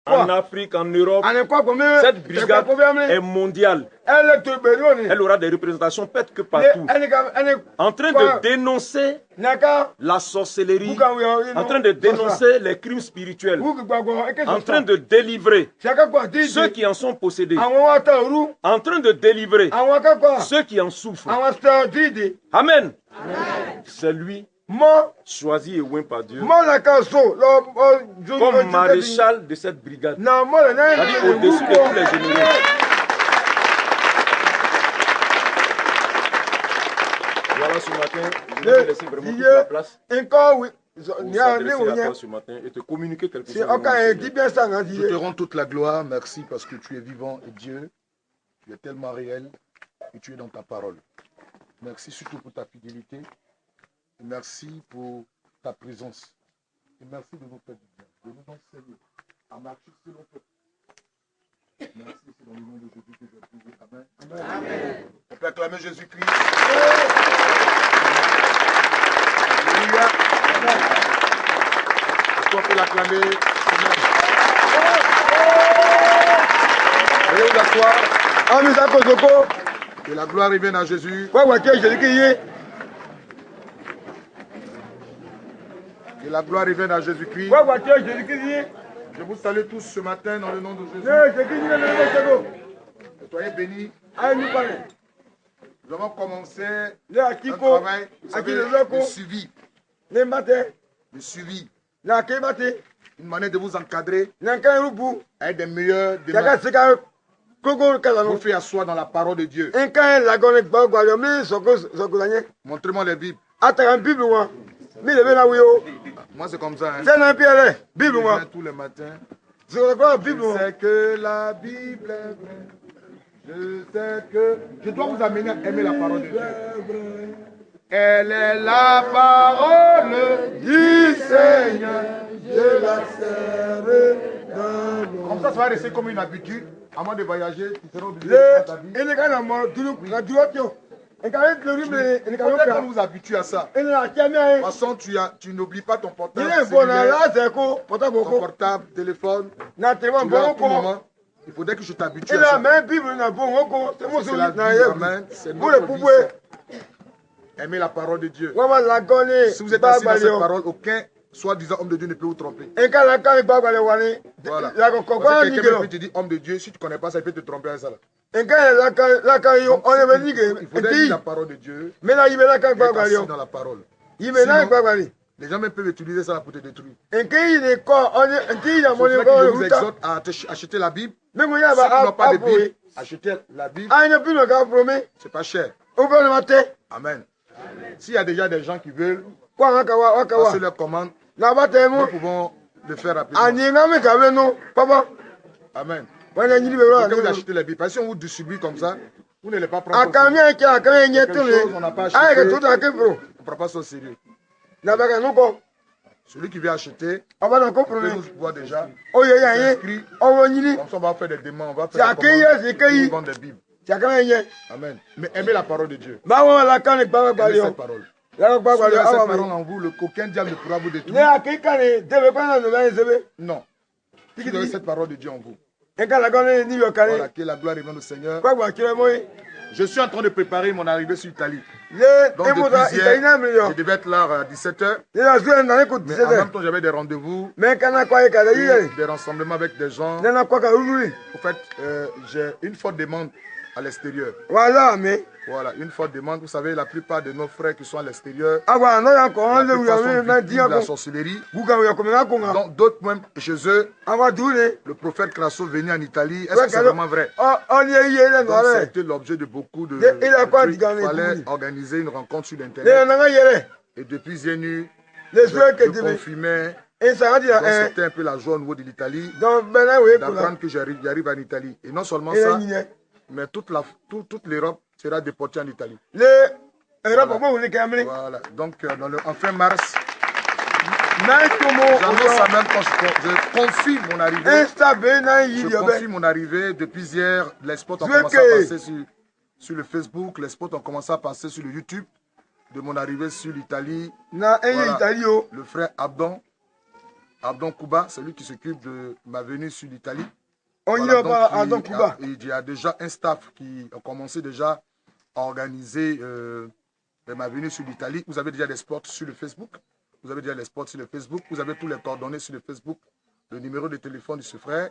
en Afrique, en Europe. Cette brigade est mondiale. Elle aura des représentations peut-être que partout. En train de dénoncer la sorcellerie, en train de dénoncer les crimes spirituels, en train de délivrer ceux qui en sont possédés, en train de délivrer ceux qui en souffrent. Amen. C'est lui choisi et oint par Dieu comme maréchal de cette brigade, c'est-à-dire au-dessus de tous les généraux. Voilà, ce matin, je vais laisser vraiment toute la place pour s'adresser à toi ce matin et te communiquer quelque chose. Je te rends toute la gloire, merci parce que tu es vivant et Dieu, tu es tellement réel et tu es dans ta parole. Merci surtout pour ta fidélité. Et merci pour ta présence. Et merci de nous faire du bien, de nous enseigner à marcher selon toi. Merci, c'est dans le nom de Jésus que j'ai prié. Amen. Amen. Amen. On peut acclamer Jésus-Christ. Alléluia. Amen. On peut l'acclamer. Veuillez vous asseoir. Que la gloire revienne à Jésus. Que la gloire revienne à Jésus-Christ. Je vous salue tous ce matin dans le nom de Jésus. Soyez bénis. Nous avons commencé un travail, vous savez, de suivi. De suivi. Une manière de vous encadrer avec des meilleurs demandes. Vous faites asseoir dans la parole de Dieu. Montrez-moi les Bibles. Moi, c'est comme ça. Hein. Je viens tous les matins. Je sais que la Bible est vraie. Je sais que... Je dois vous amener à aimer la parole de Dieu. Elle est la parole du Seigneur. Je la serve dans mon... Comme ça va rester comme une habitude. À moins de voyager, tu seras obligé de faire ta vie. Il faudrait qu'on nous habitue à ça. De toute façon, tu n'oublies pas ton portable, ton portable, téléphone. Tu vas à tout moment. Il faudrait que je t'habitue à ça. C'est la vie, amen. C'est notre vie. Aimer la parole de Dieu. Si vous êtes assis dans cette parole, aucun soi-disant homme de Dieu ne peut vous tromper. Voilà. Parce que quelqu'un peut te dire homme de Dieu, si tu ne connais pas ça, il peut te tromper à ça. Donc, il faudrait lire la parole de Dieu et être assis dans la parole. Sinon, les gens même peuvent utiliser ça pour te détruire. Je vous exhorte à acheter la Bible. Ceux qui n'ont pas de Bible, achetez la Bible. C'est pas cher. Amen. S'il y a déjà des gens qui veulent passer leur commande, nous pouvons le faire rapidement. Amen. Quand vous achetez les Bibles, parce que si on vous distribue comme ça, vous ne les pas prendre quelque chose, on n'a pas acheté, on ne prend pas ça au sérieux. Celui qui veut acheter, il peut nous voir déjà. S'inscrit. Comme ça, on va faire des demandes, on va faire des commandes, on vendre des Bibles. Amen. Mais aimez la parole de Dieu. Aimez cette parole. Si vous avez cette parole en vous, aucun diable ne pourra vous détruire. Non. Si vous avez cette parole de Dieu en vous. Voilà, que la gloire revienne au Seigneur. Je suis en train de préparer mon arrivée sur l'Italie. Donc depuis hier, je devais être là à 17h. Mais en même temps, j'avais des rendez-vous, des rassemblements avec des gens. En fait, j'ai une forte demande à l'extérieur. Voilà, une forte demande. Vous savez, la plupart de nos frères qui sont à l'extérieur, la plupart sont victimes de la sorcellerie. Donc d'autres même chez eux, le prophète Crasso venait en Italie. Est-ce que c'est vraiment vrai? Donc ça a été l'objet de beaucoup de trucs. Il fallait organiser une rencontre sur l'internet. Et depuis Zénu, je confirmais. Donc c'était un peu la joie au niveau de l'Italie d'apprendre que j'arrive en Italie. Et non seulement ça, mais toute l'Europe sera déportée en Italie. Voilà. Donc en fin mars, j'annonce même quand je confirme mon arrivée. Je confirme mon arrivée. Depuis hier, les spots ont commencé à passer sur le Facebook, les spots ont commencé à passer sur le YouTube de mon arrivée sur l'Italie. Voilà. Le frère Abdon Abdon Kouba, c'est lui qui s'occupe de ma venue sur l'Italie. On y va à Abdon Kouba. Il y a déjà un staff qui a commencé déjà à organiser ma venue sur l'Italie. Vous avez déjà des spots sur le Facebook. Vous avez déjà les spots sur le Facebook. Vous avez tous les coordonnées sur le Facebook. Le numéro de téléphone de ce frère.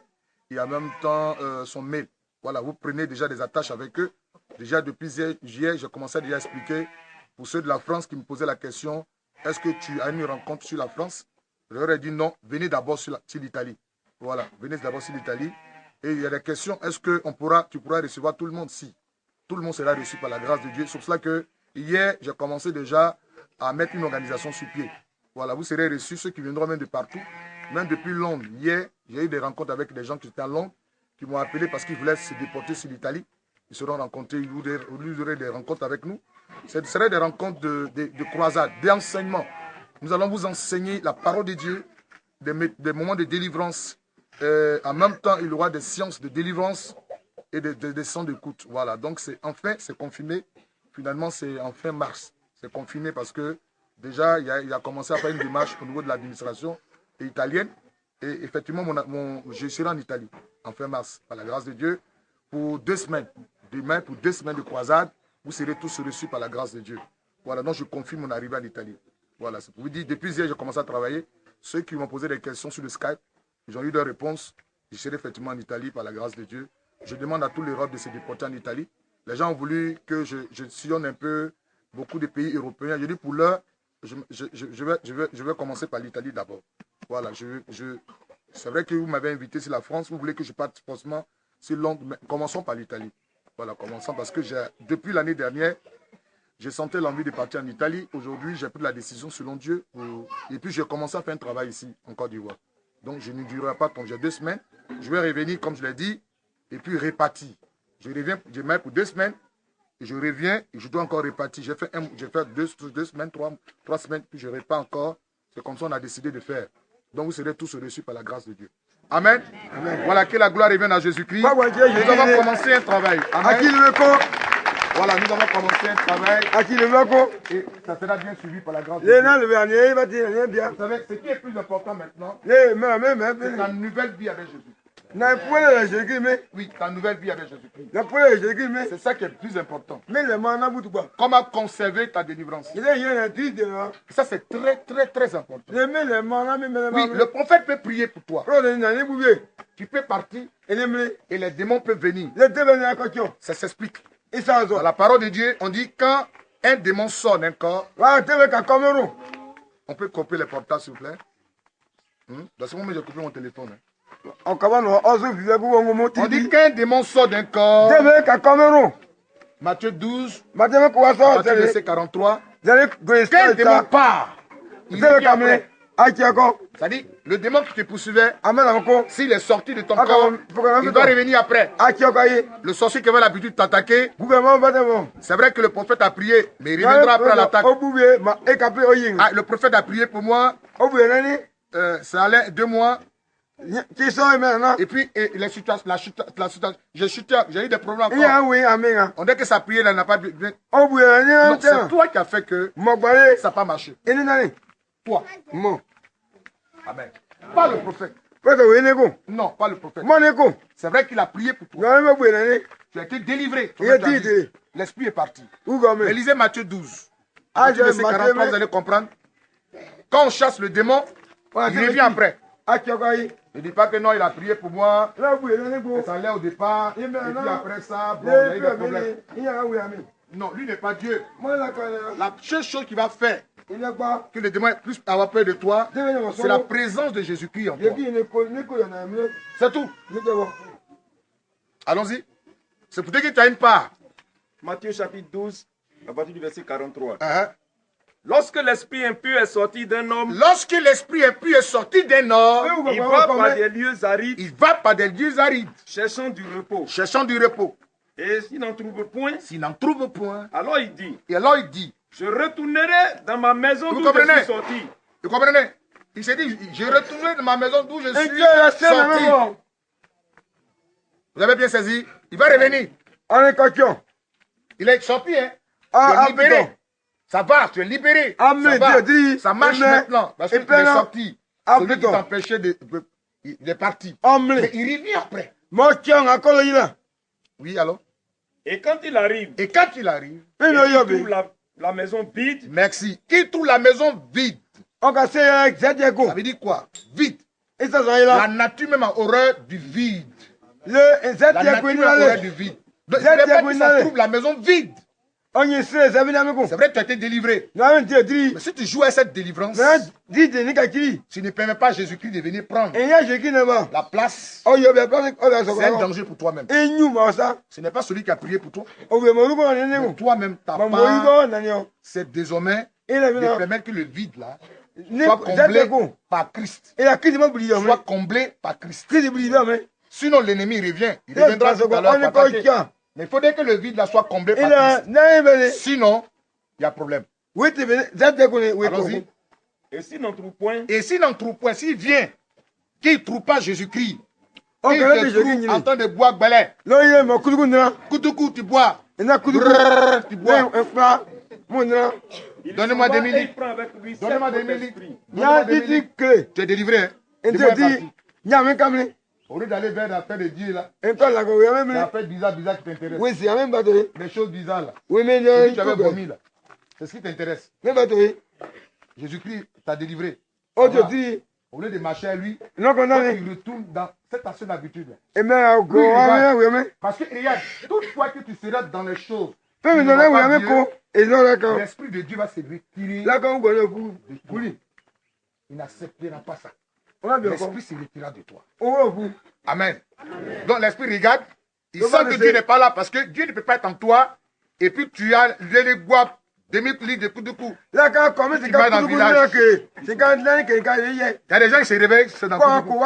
Et en même temps son mail. Voilà, vous prenez déjà des attaches avec eux. Déjà depuis hier, j'ai commencé à déjà expliquer pour ceux de la France qui me posaient la question, est-ce que tu as une rencontre sur la France? Je leur ai dit non, venez d'abord sur l'Italie. Voilà, venez d'abord sur l'Italie. Et il y a des questions, est-ce que tu pourras recevoir tout le monde? Si. Tout le monde sera reçu par la grâce de Dieu. C'est pour cela que hier, j'ai commencé déjà à mettre une organisation sur pied. Voilà, vous serez reçus, ceux qui viendront même de partout, même depuis Londres. Hier, j'ai eu des rencontres avec des gens qui étaient à Londres, qui m'ont appelé parce qu'ils voulaient se déporter sur l'Italie. Ils seront rencontrés, ils auront des rencontres avec nous. Ce seraient des rencontres de croisade, d'enseignement. Nous allons vous enseigner la parole de Dieu, des moments de délivrance. En même temps, il y aura des séances de délivrance et des sons d'écoute. Voilà, donc c'est confirmé. Finalement, c'est en fin mars. C'est confirmé parce que déjà, il a commencé à faire une démarche au niveau de l'administration italienne. Et effectivement, je serai en Italie en fin mars, par la grâce de Dieu, pour 2 semaines. Demain, pour 2 semaines de croisade, vous serez tous reçus par la grâce de Dieu. Voilà, donc je confirme mon arrivée en Italie. Voilà, c'est pour vous dire, depuis hier, j'ai commencé à travailler. Ceux qui m'ont posé des questions sur le Skype, ils ont eu leurs réponses. Je serai effectivement en Italie par la grâce de Dieu. Je demande à toute l'Europe de se déporter en Italie. Les gens ont voulu que je sillonne un peu beaucoup de pays européens. Je dis pour l'heure, je vais commencer par l'Italie d'abord. Voilà, c'est vrai que vous m'avez invité sur la France. Vous voulez que je parte forcément sur Londres, mais commençons par l'Italie. Voilà, commençons parce que depuis l'année dernière, j'ai senti l'envie de partir en Italie. Aujourd'hui, j'ai pris la décision selon Dieu. Et puis, j'ai commencé à faire un travail ici, en Côte d'Ivoire. Donc, je ne durerai pas tant. J'ai 2 semaines. Je vais revenir, comme je l'ai dit, et puis répartir. Je reviens, je mets pour 2 semaines, et je reviens, et je dois encore répartir. J'ai fait 2 semaines, 3 semaines, puis je répare encore. C'est comme ça qu'on a décidé de faire. Donc, vous serez tous reçus par la grâce de Dieu. Amen. Amen. Voilà, que la gloire revienne à Jésus-Christ. Nous avons commencé un travail. Amen. Voilà, nous avons commencé un travail. Et ça sera bien suivi par la grâce de Dieu. Vous savez, ce qui est plus important maintenant, c'est ta nouvelle vie avec Jésus. Oui, ta nouvelle vie avec Jésus-Christ. C'est ça qui est le plus important. Comment conserver ta délivrance. Ça, c'est très, très, très important. Oui, le prophète peut prier pour toi. Tu peux partir et les démons peuvent venir. Ça s'explique. Dans la parole de Dieu, on dit quand un démon sort d'un corps, on peut couper les portables, s'il vous plaît. Dans ce moment, j'ai coupé mon téléphone. On dit qu'un démon sort d'un corps. Matthieu 12, verset 43. Qu'un démon part, il vient après. C'est-à-dire, le démon qui te poursuivait, s'il est sorti de ton corps, il va revenir après. Le sorcier qui avait l'habitude de t'attaquer, c'est vrai que le prophète a prié, mais il reviendra après l'attaque. Le prophète a prié pour moi, ça allait 2 mois. Et puis, la situation, j'ai eu des problèmes encore. On dit que sa prière n'a pas bien. C'est toi qui as fait que ça n'a pas marché. Toi. Amen. Pas le prophète. Non, pas le prophète. C'est vrai qu'il a prié pour toi. Tu as été délivré. L'esprit est parti. Mais lisez Matthieu 12. Verset 43, vous allez comprendre. Quand on chasse le démon, il revient après. Ne dis pas que non, il a prié pour moi. Ça allait au départ. Et puis après ça, bon, il y a eu des problèmes. Non, lui n'est pas Dieu. La seule chose qu'il va faire, que le démon ait plus avoir peur de toi, c'est la présence de Jésus-Christ en toi. C'est tout. Allons-y. C'est pour dire que tu as une part. Matthieu chapitre 12, à partir du verset 43. Lorsque l'esprit impur est sorti d'un homme, il va par des lieux arides. Cherchant du repos. Et s'il n'en trouve point, alors il dit, je retournerai dans ma maison d'où je suis sorti. Vous comprenez? Il s'est dit, je retournerai dans ma maison d'où je suis sorti. Vous avez bien saisi? Il va revenir. Il est sorti, hein? Il est libéré. Ça va, tu es libéré. Ça marche maintenant. Parce qu'il est sorti. Celui qui t'empêchait il est parti. Mais il revient après. Oui, alors? Et quand il arrive, il trouve la maison vide. Merci. Qui trouve la maison vide? Ça veut dire quoi? Vide. La nature même a horreur du vide. La nature a horreur du vide. Donc, il pas que ça trouve la maison vide. C'est vrai que tu as été délivré. Mais si tu joues à cette délivrance, tu ne permets pas à Jésus-Christ de venir prendre la place. C'est un danger pour toi-même. Ce n'est pas celui qui a prié pour toi. Mais toi-même, ta part, c'est désormais de permettre que le vide là soit comblé par Christ. Soit comblé par Christ. Sinon, l'ennemi revient. Il reviendra tout à l'heure pour attaquer. Mais il faudrait que le vide là soit comblé par Christ. Sinon, il y a problème. Allons-y. Et s'il n'en trouve point, s'il vient, qu'il ne trouve pas Jésus-Christ, qu'il te trouve en train de boire balai, Koutoukou, tu bois. Tu bois. Donnez-moi 2000 litres. Donnez-moi 2000 litres. Tu es délivré. Au lieu d'aller vers l'affaire de Dieu là, l'affaire bizarre qui t'intéresse. Oui, c'est même batterie. Les choses bizarres là. Oui, mais tu avais vomi là. C'est ce qui t'intéresse. Jésus-Christ t'a délivré. Oh, je dis. Au lieu de marcher à lui, il retourne dans cette ancienne habitude. Parce que regarde, toutefois que tu seras dans les choses, l'Esprit de Dieu va se retirer. Il n'acceptera pas ça. L'Esprit se retirera de toi. Amen. Donc l'Esprit regarde, il sent que Dieu n'est pas là parce que Dieu ne peut pas être en toi. Et puis tu as les bois 2000 litres de coups de cou. Il y a des gens qui se réveillent, c'est dans le coup.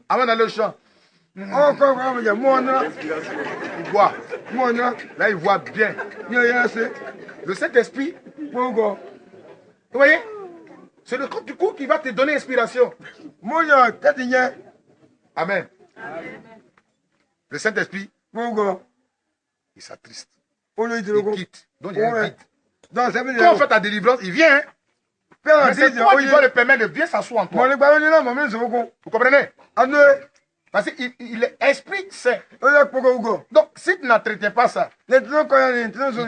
Avant d'aller au champ. Il voit. Là, il voit bien. Le Saint-Esprit, vous voyez, c'est le coup du coup qui va te donner inspiration. Amen. Le Saint-Esprit, il s'attriste. Il quitte. Donc il y a un vide. Quand on fait ta délivrance, il vient. Mais c'est toi qui dois le permettre de bien s'asseoir en toi. Vous comprenez? Parce qu'il est esprit saint. Donc si tu n'entretient pas ça, il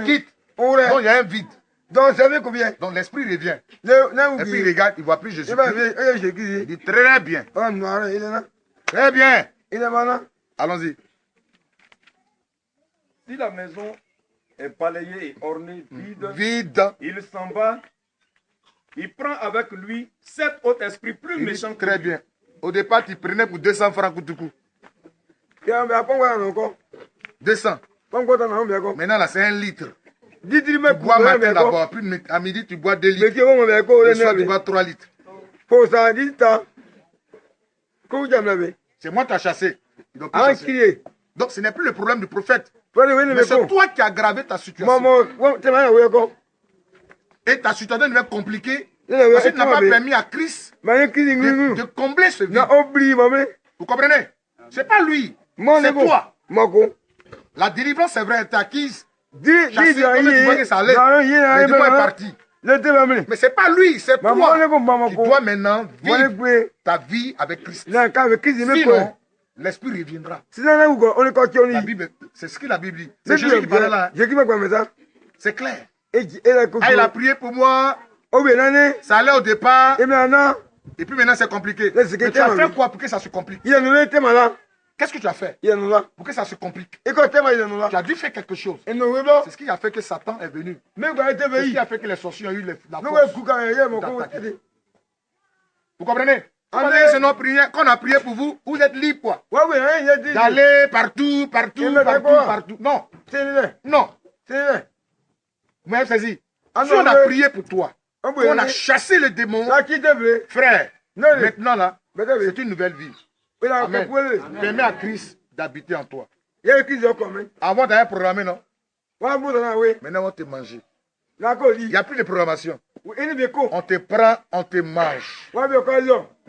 quitte. Donc il y a un vide. Donc l'esprit revient. Et puis il regarde, il ne voit plus Jésus. Il dit très bien. Très bien. Allons-y. Si la maison est balayée et ornée vide, il s'en va. Il prend avec lui 7 autres esprits plus méchants que lui. Très bien. Au départ, tu prenais pour 200 francs Koutoukou. 200. Maintenant, là, c'est 1 litre. Tu bois matin d'abord, puis à midi, tu bois 2 litres. Le soir, tu bois 3 litres. C'est moi qui t'ai chassé. Donc, ce n'est plus le problème du prophète. Mais c'est toi qui as aggravé ta situation. Et ta situation devient compliquée. Parce que tu n'as pas permis à Christ de combler ce vide. Vous comprenez? Ce n'est pas lui. C'est toi. La délivrance, c'est vrai, elle est acquise. Chassé, comme tu vois que ça allait. Le démon est parti. Mais ce n'est pas lui, c'est toi. Tu dois maintenant vivre ta vie avec Christ. Sinon, l'esprit reviendra. La Bible, c'est ce que la Bible dit. C'est Jésus qui parlait là. C'est clair. Ah, il a prié pour moi. Ça allait au départ. Et puis maintenant c'est compliqué. Mais tu as fait quoi pour que ça se complique? Qu'est-ce que tu as fait pour que ça se complique? Tu as dû faire quelque chose. C'est ce qui a fait que Satan est venu. C'est ce qui a fait que les sorciers ont eu la force d'attaquer. Vous comprenez? Quand on a prié pour vous, vous êtes libre quoi. D'aller partout. Non. Non. Vous m'avez saisi. Si on a prié pour toi, on a chassé le démon, frère, maintenant là, c'est une nouvelle vie. Amen. Permets à Christ d'habiter en toi. Avant d'aller programmer, non? Maintenant, on te mange. Il n'y a plus de programmation. On te prend, on te mange.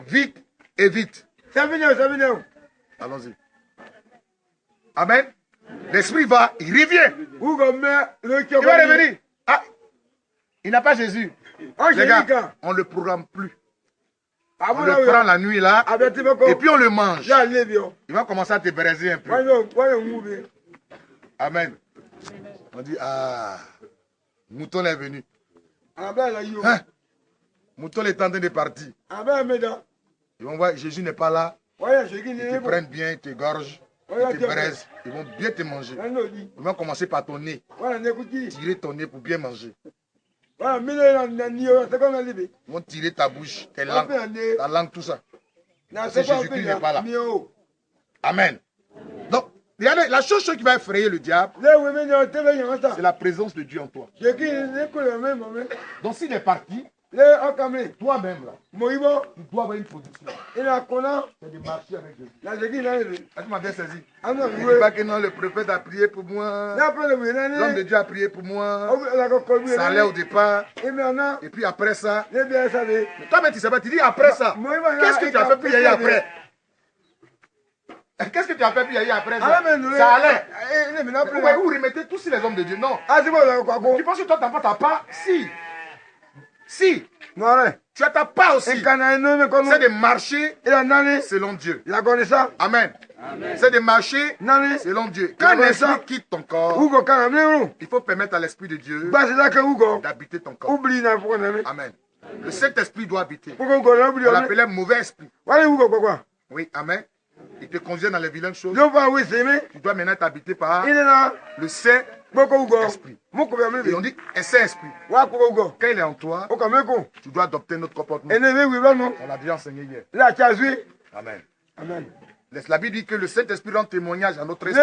Vite et vite. Allons-y. Amen. L'esprit va, il revient. Il va revenir. Ah, il n'a pas Jésus. Les gars, on ne le programme plus. On le prend la nuit là, et puis on le mange. Il va commencer à te braiser un peu. Amen. On dit, ah, mouton est venu. Hein? Mouton est en train de partir. Ils vont voir, Jésus n'est pas là. Ils te prennent bien, ils te gorgent, ils te braisent. Ils vont bien te manger. Ils vont commencer par ton nez. Tirer ton nez pour bien manger. Ils vont tirer ta bouche, ta langue, tout ça. C'est Jésus-Christ n'est pas là. Amen. Donc, la chose qui va effrayer le diable, c'est la présence de Dieu en toi. Donc s'il est parti, toi-même là, tu dois avoir une position. C'est de marcher avec Dieu. Est-ce que tu m'as bien saisi? Il ne dit pas que non, le prophète a prié pour moi, l'homme de Dieu a prié pour moi, ça allait au départ, et puis après ça, mais toi-même tu sais pas, tu dis après ça, qu'est-ce que tu as fait puis il y a eu après? Qu'est-ce que tu as fait puis il y a eu après ça? Ça allait. Vous remettez tous les hommes de Dieu, non. Tu penses que toi t'as pas? Si. Tu as ta part aussi. C'est de marcher selon Dieu. Amen. C'est de marcher selon Dieu. Quand l'esprit quitte ton corps, il faut permettre à l'esprit de Dieu d'habiter ton corps. Amen. Le Saint-Esprit doit habiter. On l'appelait mauvais esprit. Oui, amen. Il te conduit dans les vilaines choses. Tu dois maintenant t'habiter par le Saint-Esprit. Et on dit un Saint-Esprit. Quand il est en toi, tu dois adopter notre comportement. On l'a déjà enseigné hier. Amen. La Bible dit que le Saint-Esprit rend témoignage à notre esprit.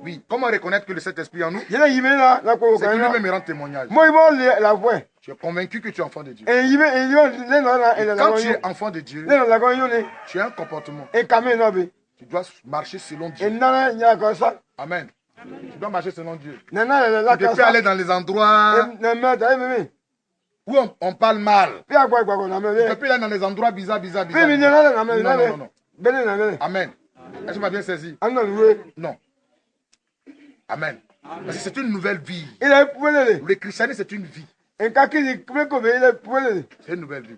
Oui, comment reconnaître que le Saint-Esprit est en nous? C'est qu'il lui-même rend témoignage. Tu es convaincu que tu es enfant de Dieu. Et quand tu es enfant de Dieu, tu as un comportement. Tu dois marcher selon Dieu. Amen. Tu dois marcher selon Dieu. Tu ne peux aller dans les endroits où on parle mal. Tu ne peux aller dans les endroits bizarres. Non. Amen. Est-ce que tu m'as bien saisi? Non. Amen. Parce que c'est une nouvelle vie. Le christianisme, c'est une vie. C'est une nouvelle vie.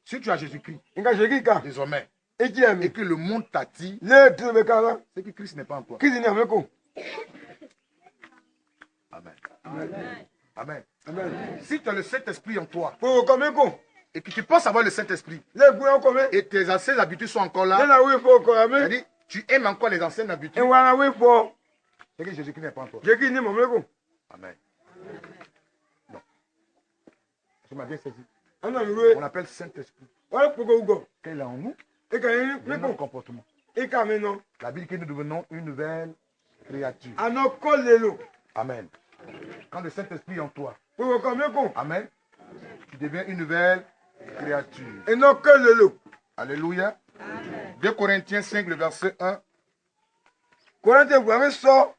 Si tu as Jésus-Christ, désormais, et que le monde t'attire, c'est que Christ n'est pas en toi. Amen. Si tu as le Saint-Esprit en toi, et que tu penses avoir le Saint-Esprit, et tes anciennes habitudes sont encore là, c'est-à-dire, tu aimes encore les anciennes habitudes, c'est que Jésus-Christ n'est pas en toi. Amen. Non. Tu m'as bien saisi. On appelle Saint-Esprit. Quand il est en nous, il y a un comportement. La Bible dit que nous devenons une nouvelle créature. Amen. Quand le Saint-Esprit est en toi, amen, tu deviens une nouvelle créature. Alléluia. 2 Corinthiens 5, le verset 1.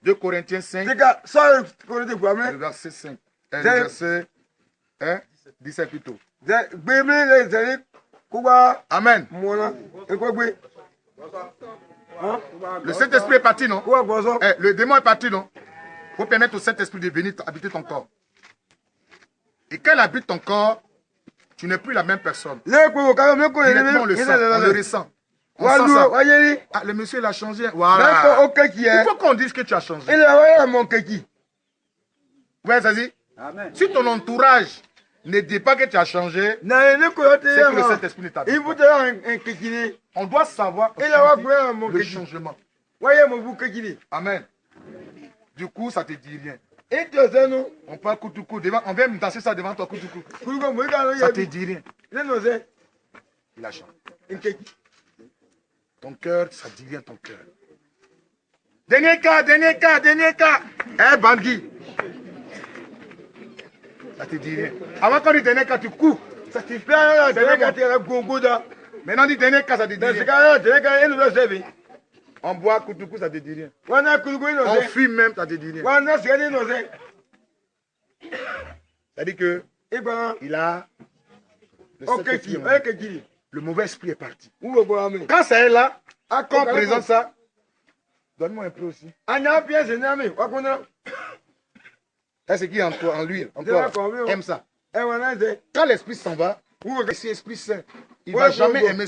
2 Corinthiens 5, le verset 5. Le verset 1, 17 plutôt. Amen. Le Saint-Esprit est parti, non? Le démon est parti, non? Il faut permettre au Saint-Esprit de venir habiter ton corps. Et quand il habite ton corps, tu n'es plus la même personne. Directement, on le sent, on le ressent. On sent ça. Ah, le monsieur, il a changé. Voilà. Il faut qu'on dise que tu as changé. Ouais, ça dit? Si ton entourage ne dit pas que tu as changé, c'est que le Saint-Esprit ne t'habite pas. On doit savoir le changement. Amen. Du coup, ça ne te dit rien. On parle Koutoukou, on vient me danser ça devant toi, Koutoukou. Ça ne te dit rien. Il a changé. Ton cœur, ça ne dit rien ton cœur. Dernier cas. Eh, bandit. Ça te dit rien. Avant qu'on dit dernier cas, tu cours. Ça te fait rien. Maintenant, on dit dernier cas, ça te dit rien. On boit Koutoukou, ça te dit rien. On fume même, ça te dit rien. C'est-à-dire que il a le mauvais esprit est parti. Quand ça est là, quand on présente ça, Donne-moi un peu aussi. C'est ce qui est en toi, en lui. En toi. Aime ça. Quand l'Esprit s'en va, c'est Esprit Saint. Il ne va jamais aimer ça.